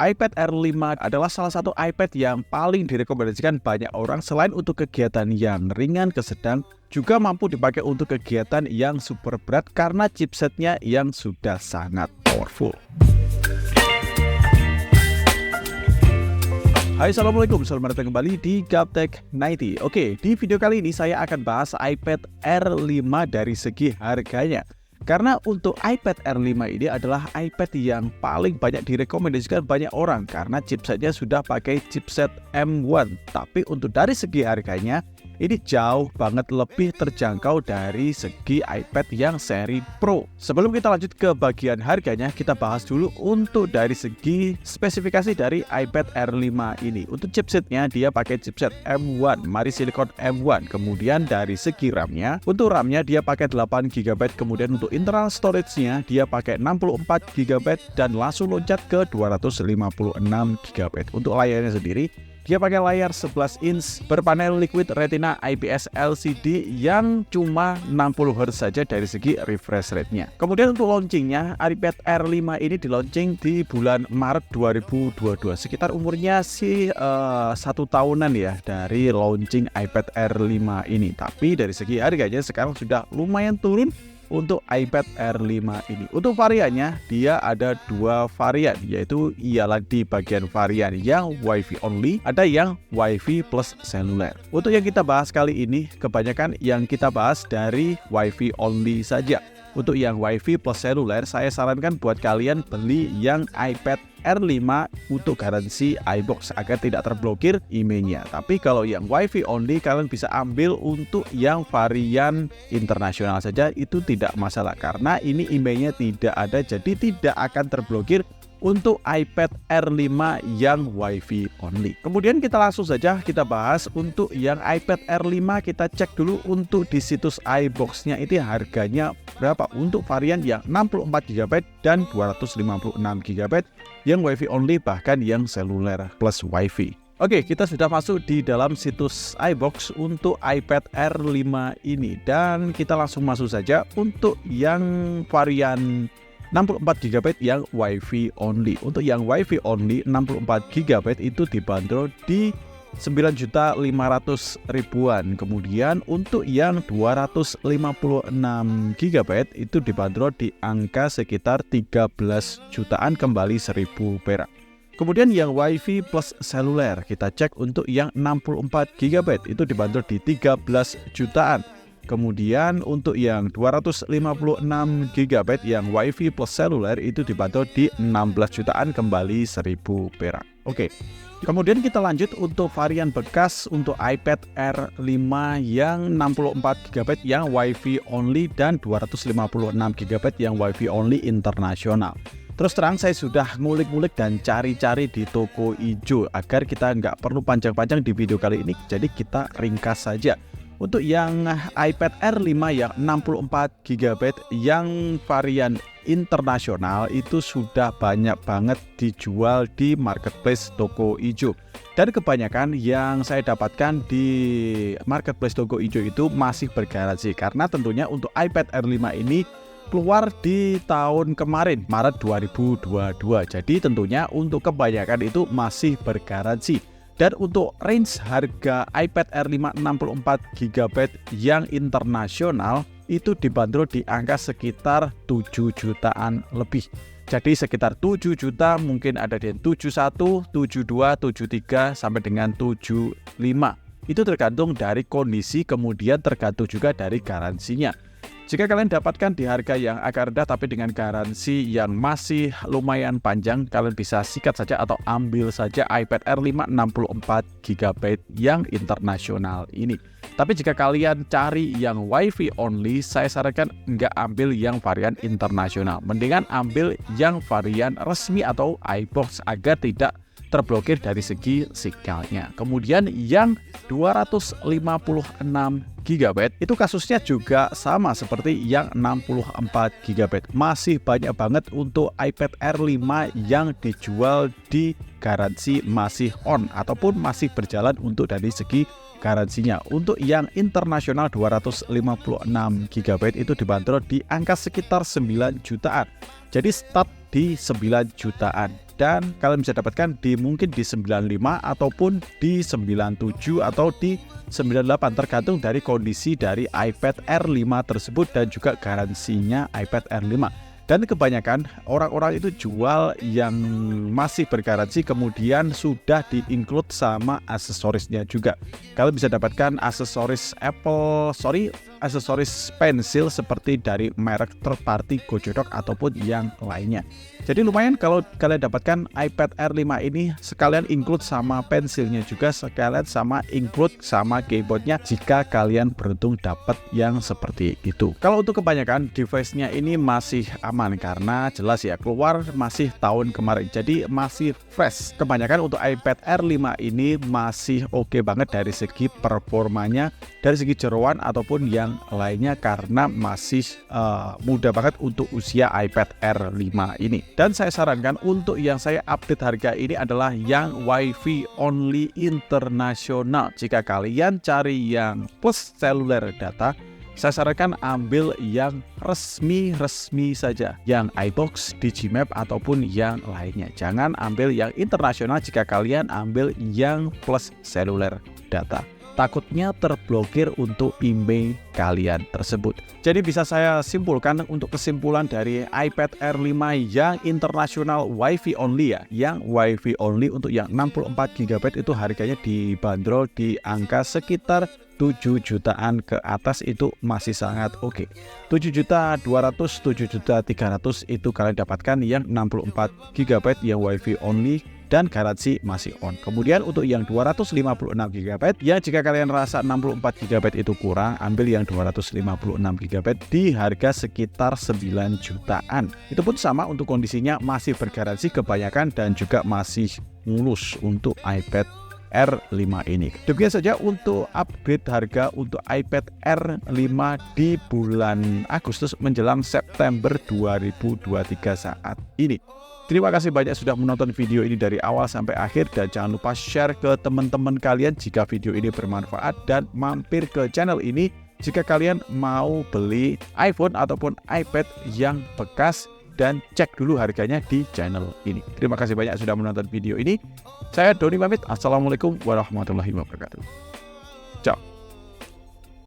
iPad Air 5 adalah salah satu iPad yang paling direkomendasikan banyak orang selain untuk kegiatan yang ringan ke sedang, juga mampu dipakai untuk kegiatan yang super berat karena chipsetnya yang sudah sangat powerful. Hai, assalamualaikum, selamat datang kembali di Gaptek 90. Oke, di video kali ini saya akan bahas iPad Air 5 dari segi harganya. Karena untuk iPad Air 5 ini adalah iPad yang paling banyak direkomendasikan banyak orang karena chipsetnya sudah pakai chipset M1. Tapi untuk dari segi harganya, ini jauh banget lebih terjangkau dari segi iPad yang seri Pro. Sebelum kita lanjut ke bagian harganya, kita bahas dulu untuk dari segi spesifikasi dari iPad Air 5 ini. Untuk chipsetnya, dia pakai chipset M1, Mari Silicon M1. Kemudian dari segi RAM-nya, untuk RAM-nya dia pakai 8GB. Kemudian untuk internal storage-nya, dia pakai 64GB dan langsung loncat ke 256GB. Untuk layarnya sendiri, dia pakai layar 11 inch berpanel liquid retina IPS LCD yang cuma 60Hz saja dari segi refresh rate-nya. Kemudian untuk launchingnya, iPad Air 5 ini di-launching di bulan Maret 2022. Sekitar umurnya sih 1 tahunan ya dari launching iPad Air 5 ini. Tapi dari segi harganya sekarang sudah lumayan turun untuk iPad Air 5 ini. Untuk variannya, dia ada 2 varian, yaitu ialah di bagian varian yang WiFi only, ada yang WiFi plus seluler. Untuk yang kita bahas kali ini, kebanyakan yang kita bahas dari WiFi only saja. Untuk yang WiFi plus seluler, saya sarankan buat kalian beli yang iPad Air 5 untuk garansi iBox agar tidak terblokir emailnya. Tapi kalau yang WiFi only, kalian bisa ambil untuk yang varian internasional saja, itu tidak masalah karena ini emailnya tidak ada, jadi tidak akan terblokir untuk iPad Air 5 yang WiFi only. Kemudian kita langsung saja kita bahas untuk yang iPad Air 5. Kita cek dulu untuk di situs iBox-nya itu harganya berapa untuk varian yang 64GB dan 256GB, yang WiFi only bahkan yang seluler plus WiFi. Oke, kita sudah masuk di dalam situs iBox untuk iPad Air 5 ini dan kita langsung masuk saja untuk yang varian 64GB yang WiFi only. Untuk yang WiFi only 64GB itu dibanderol di 9.500.000-an. Kemudian untuk yang 256GB itu dibanderol di angka sekitar 13 jutaan kembali 1.000 perak. Kemudian yang WiFi plus seluler, kita cek untuk yang 64GB itu dibanderol di 13 jutaan. Kemudian untuk yang 256GB yang WiFi plus seluler itu dibanderol di 16 jutaan kembali 1.000 perak. Oke. Kemudian kita lanjut untuk varian bekas untuk iPad Air 5 yang 64GB yang WiFi only dan 256GB yang WiFi only internasional. Terus terang saya sudah ngulik-ngulik dan cari-cari di toko ijo agar kita nggak perlu panjang-panjang di video kali ini, jadi kita ringkas saja. Untuk yang iPad Air 5 yang 64GB yang varian internasional itu sudah banyak banget dijual di marketplace toko ijo. Dan kebanyakan yang saya dapatkan di marketplace toko ijo itu masih bergaransi. Karena tentunya untuk iPad Air 5 ini keluar di tahun kemarin, Maret 2022. Jadi tentunya untuk kebanyakan itu masih bergaransi. Dan untuk range harga iPad Air 5 64GB yang internasional itu dibanderol di angka sekitar 7 jutaan lebih. Jadi sekitar 7 juta, mungkin ada di 71, 72, 73 sampai dengan 75. Itu tergantung dari kondisi, kemudian tergantung juga dari garansinya. Jika kalian dapatkan di harga yang agak rendah tapi dengan garansi yang masih lumayan panjang, kalian bisa sikat saja atau ambil saja iPad Air 5 64GB yang internasional ini. Tapi jika kalian cari yang WiFi only, saya sarankan nggak ambil yang varian internasional. Mendingan ambil yang varian resmi atau iBox agar tidak terblokir dari segi sinyalnya. Kemudian yang 256GB itu kasusnya juga sama seperti yang 64GB. Masih banyak banget untuk iPad Air 5 yang dijual di garansi masih on ataupun masih berjalan untuk dari segi garansinya. Untuk yang internasional 256GB itu dibanderol di angka sekitar 9 jutaan. Jadi start di 9 jutaan. dan kalian bisa dapatkan mungkin di 95 ataupun di 97 atau di 98 tergantung dari kondisi dari iPad R5 tersebut dan juga garansinya iPad R5. Dan kebanyakan orang-orang itu jual yang masih bergaransi kemudian sudah di-include sama aksesorisnya juga. Kalian bisa dapatkan aksesoris aksesoris pensil seperti dari merek third party Gojodok ataupun yang lainnya. Jadi lumayan kalau kalian dapatkan iPad R5 ini sekalian include sama pensilnya juga, sekalian sama include sama keyboardnya jika kalian beruntung dapat yang seperti itu. Kalau untuk kebanyakan device-nya ini masih aman karena jelas ya keluar masih tahun kemarin, jadi masih fresh. Kebanyakan untuk iPad R5 ini masih oke banget dari segi performanya, dari segi jeroan ataupun yang lainnya karena masih mudah banget untuk usia iPad R5 ini. Dan saya sarankan untuk yang saya update harga ini adalah yang WiFi only internasional. Jika kalian cari yang plus seluler data, saya sarankan ambil yang resmi saja, yang iBox, Digimap ataupun yang lainnya. Jangan ambil yang internasional jika kalian ambil yang plus seluler data. Takutnya terblokir untuk email kalian tersebut. Jadi bisa saya simpulkan untuk kesimpulan dari iPad R5 yang internasional WiFi only ya. Yang WiFi only untuk yang 64 GB itu harganya dibanderol di angka sekitar 7 jutaan ke atas, itu masih sangat oke. 7.200, 7.300 itu kalian dapatkan yang 64 GB yang WiFi only dan garansi masih on. Kemudian untuk yang 256 GB ya, jika kalian rasa 64 GB itu kurang, ambil yang 256 GB di harga sekitar 9 jutaan. Itu pun sama untuk kondisinya masih bergaransi kebanyakan dan juga masih mulus untuk iPad R5 ini. Demikian saja untuk upgrade harga untuk iPad R5 di bulan Agustus menjelang September 2023 saat ini. Terima kasih banyak sudah menonton video ini dari awal sampai akhir, dan jangan lupa share ke teman-teman kalian jika video ini bermanfaat, dan mampir ke channel ini jika kalian mau beli iPhone ataupun iPad yang bekas, dan cek dulu harganya di channel ini. Terima kasih banyak sudah menonton video ini. Saya Doni pamit. Assalamualaikum warahmatullahi wabarakatuh.